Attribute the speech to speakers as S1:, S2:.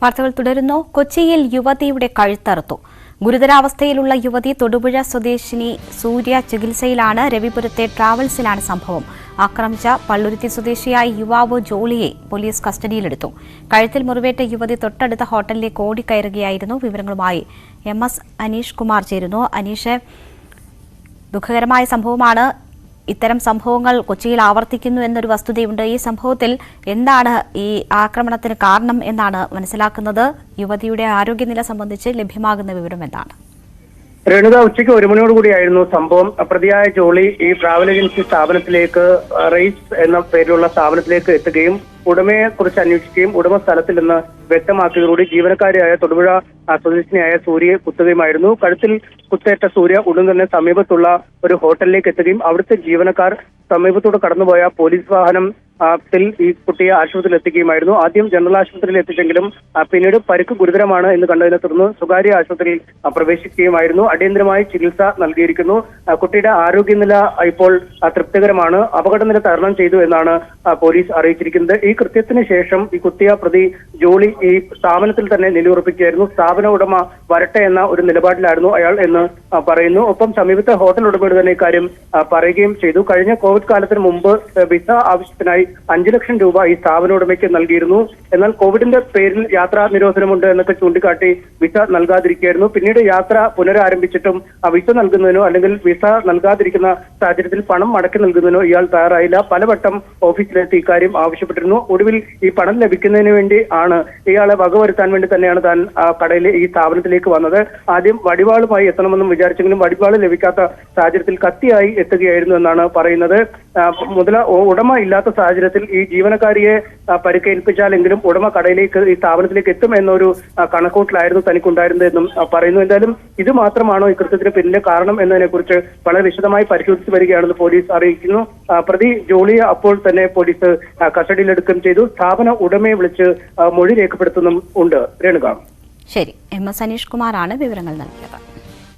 S1: വാർത്തകൾ തുടരുന്നു. കൊച്ചിയിൽ യുവതിയുടെ കഴുത്തറുത്തു. ഗുരുതരാവസ്ഥയിലുള്ള യുവതി തൊടുപുഴ സ്വദേശിനി സൂര്യ ചികിത്സയിലാണ്. രവിപുരത്തെ ട്രാവൽസിലാണ് സംഭവം. ആക്രമിച്ച പള്ളുരുത്തി സ്വദേശിയായ യുവാവ് ജോളിയെ പോലീസ് കസ്റ്റഡിയിലെടുത്തു. കഴുത്തിൽ മുറിവേറ്റ യുവതി തൊട്ടടുത്ത ഹോട്ടലിലേക്ക് ഓടിക്കയറുകയായിരുന്നു. വിവരങ്ങളുമായി MS അനീഷ് കുമാർ ചേരുന്നു. അനീഷ്, ദുഃഖകരമായ സംഭവമാണ്. ഇത്തരം സംഭവങ്ങൾ കൊച്ചിയിൽ ആവർത്തിക്കുന്നു എന്നൊരു വസ്തുതയുണ്ട്. ഈ സംഭവത്തിൽ എന്താണ് ഈ ആക്രമണത്തിന് കാരണം എന്നാണ് മനസ്സിലാക്കുന്നത്? യുവതിയുടെ ആരോഗ്യനില സംബന്ധിച്ച് ലഭ്യമാകുന്ന വിവരം എന്താണ്?
S2: രേണുക, ഉച്ചയ്ക്ക് 1 മണിയോടുകൂടിയായിരുന്നു സംഭവം. പ്രതിയായ ജോളി ഈ ട്രാവൽ ഏജൻസി സ്ഥാപനത്തിലേക്ക്, റേസ് എന്ന പേരിലുള്ള സ്ഥാപനത്തിലേക്ക് എത്തുകയും ഉടമയെ കുറിച്ച് അന്വേഷിക്കുകയും ഉടമ സ്ഥലത്തിൽ നിന്ന് വ്യക്തമാക്കിയതോടുകൂടി ജീവനക്കാരിയായ തൊടുപുഴ സ്വദേശിനിയായ സൂര്യയെ കുത്തുകയുമായിരുന്നു. കഴുത്തിൽ കുത്തേറ്റ സൂര്യ ഉടൻ തന്നെ സമീപത്തുള്ള ഒരു ഹോട്ടലിലേക്ക് എത്തുകയും അവിടുത്തെ ജീവനക്കാർ സമീപത്തോട് കടന്നുപോയ പോലീസ് വാഹനം ഈ കുട്ടിയെ ആശുപത്രിയിൽ എത്തിക്കുകയുമായിരുന്നു. ആദ്യം ജനറൽ ആശുപത്രിയിൽ എത്തിച്ചെങ്കിലും പിന്നീട് പരിക്ക് ഗുരുതരമാണ് എന്ന് കണ്ടതിനെ തുടർന്ന് സ്വകാര്യ ആശുപത്രിയിൽ പ്രവേശിക്കുകയുമായിരുന്നു. അടിയന്തരമായി ചികിത്സ നൽകിയിരിക്കുന്നു. കുട്ടിയുടെ ആരോഗ്യനില ഇപ്പോൾ തൃപ്തികരമാണ്. അപകടനില തരണം ചെയ്തു എന്നാണ് പോലീസ് അറിയിച്ചിരിക്കുന്നത്. ഈ കൃത്യത്തിന് ശേഷം ഈ കുത്തിയ പ്രതി ജോളി ഈ സ്ഥാപനത്തിൽ തന്നെ നിലയുറപ്പിക്കുകയായിരുന്നു. സ്ഥാപന ഉടമ വരട്ടെ എന്ന ഒരു നിലപാടിലായിരുന്നു അയാൾ എന്ന് പറയുന്നു. ഒപ്പം സമീപത്തെ ഹോട്ടൽ ഉടമയോട് തന്നെ ഇക്കാര്യം പറയുകയും ചെയ്തു. കഴിഞ്ഞ കോവിഡ് കാലത്തിന് മുമ്പ് വിസ ആവശ്യത്തിനായി 5 ലക്ഷം രൂപ ഈ സ്ഥാപന ഉടമയ്ക്ക് നൽകിയിരുന്നു. എന്നാൽ കോവിഡിന്റെ പേരിൽ യാത്രാ നിരോധനമുണ്ട് എന്നൊക്കെ ചൂണ്ടിക്കാട്ടി വിസ നൽകാതിരിക്കുകയായിരുന്നു. പിന്നീട് യാത്ര പുനരാരംഭിച്ചിട്ടും വിസ നൽകുന്നതിനോ അല്ലെങ്കിൽ വിസ നൽകാതിരിക്കുന്ന സാഹചര്യത്തിൽ പണം മടക്കി നൽകുന്നതിനോ ഇയാൾ തയ്യാറായില്ല. പലവട്ടം ഓഫീസിലെത്തി ഇക്കാര്യം ആവശ്യപ്പെട്ടിരുന്നു. ഒടുവിൽ ഈ പണം ലഭിക്കുന്നതിന് വേണ്ടി ആണ് ഇയാളെ വകവരുത്താൻ വേണ്ടി തന്നെയാണ് താൻ കടയിലെ ഈ സ്ഥാപനത്തിലേക്ക് വന്നത്. ആദ്യം വടിവാളുമായി എത്തണമെന്നും വിചാരിച്ചെങ്കിലും വടിവാള് ലഭിക്കാത്ത സാഹചര്യത്തിൽ കത്തിയായി എത്തുകയായിരുന്നു എന്നാണ് പറയുന്നത്. ഉടമ ഇല്ലാത്ത സാഹചര്യത്തിൽ ഈ ജീവനക്കാരിയെ പരിക്കേൽപ്പിച്ചാലെങ്കിലും ഉടമ കടയിലേക്ക് ഈ സ്ഥാപനത്തിലേക്ക് എത്തും എന്നൊരു കണക്കൂട്ടിലായിരുന്നു തനിക്കുണ്ടായിരുന്നതെന്നും പറയുന്നു. എന്തായാലും ഇത് മാത്രമാണോ ഈ കൃത്യത്തിന് പിന്നിലെ കാരണം എന്നതിനെ കുറിച്ച് വളരെ വിശദമായി പരിശോധിച്ചു വരികയാണെന്ന് പോലീസ് അറിയിക്കുന്നു. പ്രതി ജോളിയെ അപ്പോൾ തന്നെ പോലീസ് കസ്റ്റഡിയിലെടുക്കുകയും ചെയ്തു. സ്ഥാപന ഉടമയെ വിളിച്ച് മൊഴി രേഖപ്പെടുത്തുന്നും ഉണ്ട്. രേണുക,
S1: ശരി. MS അനീഷ് കുമാറാണ് വിവരങ്ങൾ നൽകിയത്.